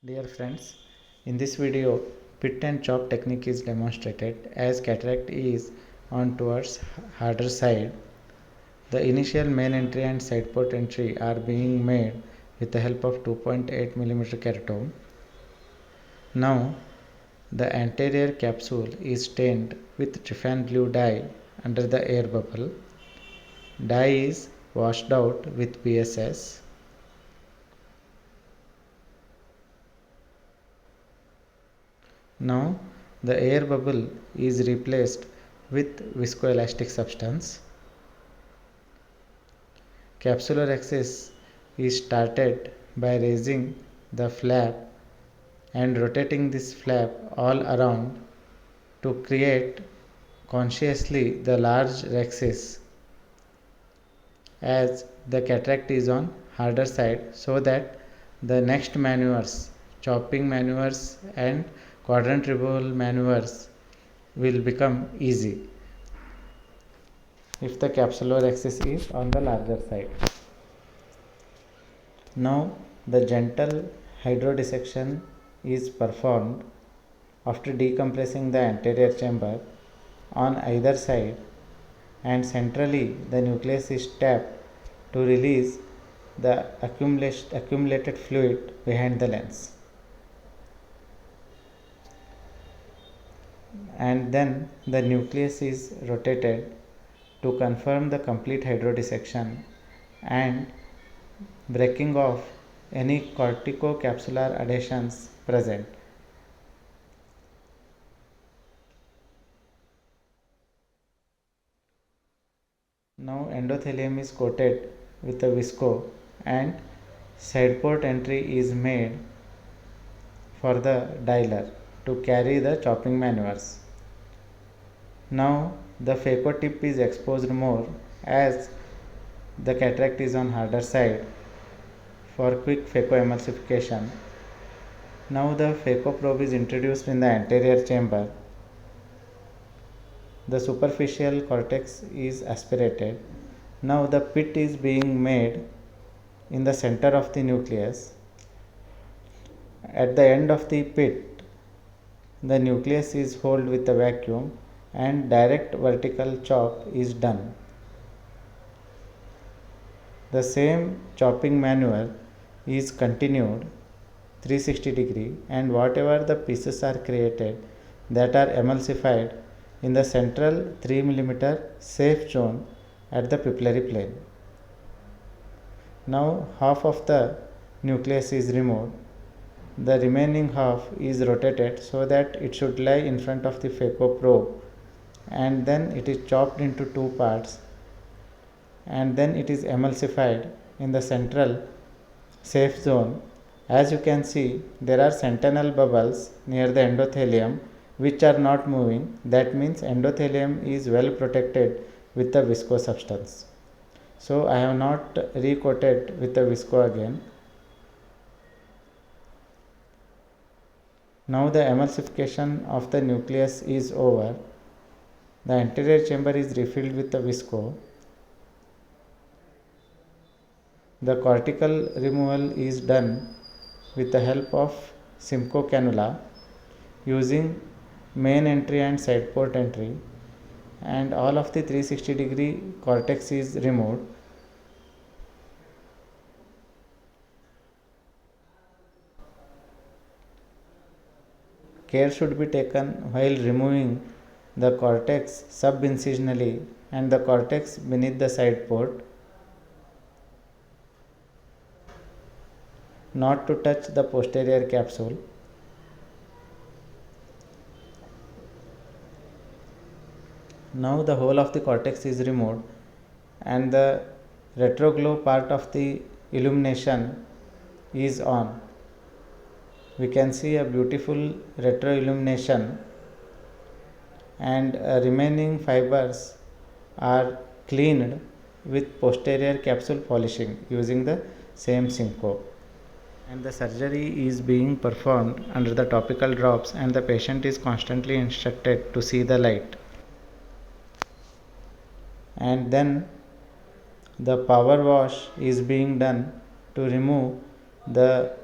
Dear friends, in this video, pit and chop technique is demonstrated as cataract is on towards harder side. The initial main entry and side port entry are being made with the help of 2.8 mm keratome. Now, the anterior capsule is stained with tryphan blue dye under the air bubble. Dye is washed out with PSS. Now the air bubble is replaced with viscoelastic substance. Capsular axis is started by raising the flap and rotating this flap all around to create consciously the large rhexis as the cataract is on harder side, so that the next maneuvers, chopping maneuvers and quadrant removal maneuvers will become easy if the capsular axis is on the larger side. Now the gentle hydrodissection is performed after decompressing the anterior chamber on either side, and centrally the nucleus is tapped to release the accumulated fluid behind the lens. And then the nucleus is rotated to confirm the complete hydrodissection and breaking off any corticocapsular adhesions present. Now endothelium is coated with a visco and side port entry is made for the dialer to carry the chopping maneuvers. Now the phaco tip is exposed more as the cataract is on harder side for quick phaco emulsification. Now the phaco probe is introduced in the anterior chamber. The superficial cortex is aspirated. Now the pit is being made in the center of the nucleus. At the end of the pit, the nucleus is held with a vacuum and direct vertical chop is done. The same chopping maneuver is continued 360 and whatever the pieces are created that are emulsified in the central 3 mm safe zone at the pupillary plane. Now half of the nucleus is removed. The remaining half is rotated so that it should lie in front of the phaco probe, and then it is chopped into two parts, and then it is emulsified in the central safe zone. As you can see, there are sentinel bubbles near the endothelium which are not moving. That means endothelium is well protected with the visco substance. So I have not recoated with the visco again. Now the emulsification of the nucleus is over. The anterior chamber is refilled with the visco. The cortical removal is done with the help of Simcoe cannula using main entry and side port entry, and all of the 360 cortex is removed. Care should be taken while removing the cortex subincisionally and the cortex beneath the side port, not to touch the posterior capsule. Now the whole of the cortex is removed and the retroglow part of the illumination is on. We can see a beautiful retro illumination, and remaining fibers are cleaned with posterior capsule polishing using the same Simcoe. And the surgery is being performed under the topical drops, and the patient is constantly instructed to see the light. And then the power wash is being done to remove the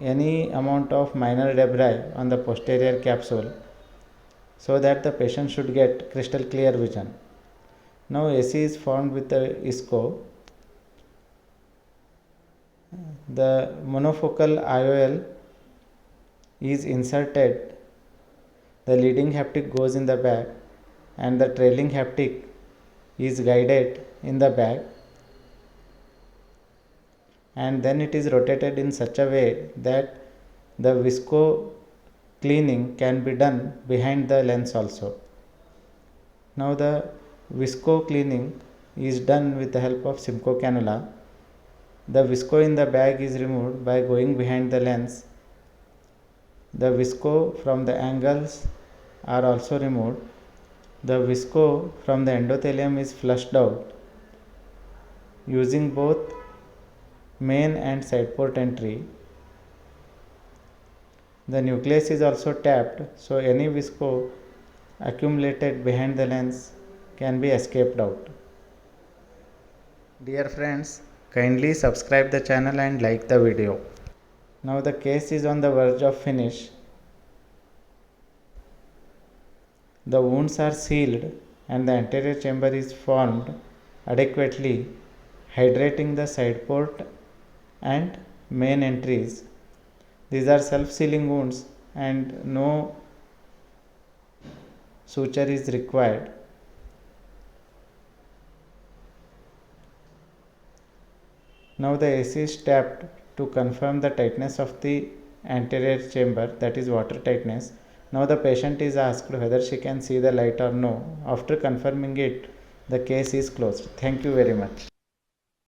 any amount of minor debris on the posterior capsule so that the patient should get crystal clear vision. Now AC is formed with the ISCO. The monofocal IOL is inserted, the leading haptic goes in the back and the trailing haptic is guided in the back, and then it is rotated in such a way that the visco cleaning can be done behind the lens also. Now the visco cleaning is done with the help of Simcoe cannula. The visco in the bag is removed by going behind the lens. The visco from the angles are also removed. The visco from the endothelium is flushed out using both main and side port entry. The nucleus is also tapped, so any visco accumulated behind the lens can be escaped out. Dear friends, kindly subscribe the channel and like the video. Now the case is on the verge of finish. The wounds are sealed and the anterior chamber is formed adequately, hydrating the side port and main entries. These are self-sealing wounds and no suture is required. Now the AC is tapped to confirm the tightness of the anterior chamber, that is water tightness. Now the patient is asked whether she can see the light or no. After confirming it, the case is closed. Thank you very much.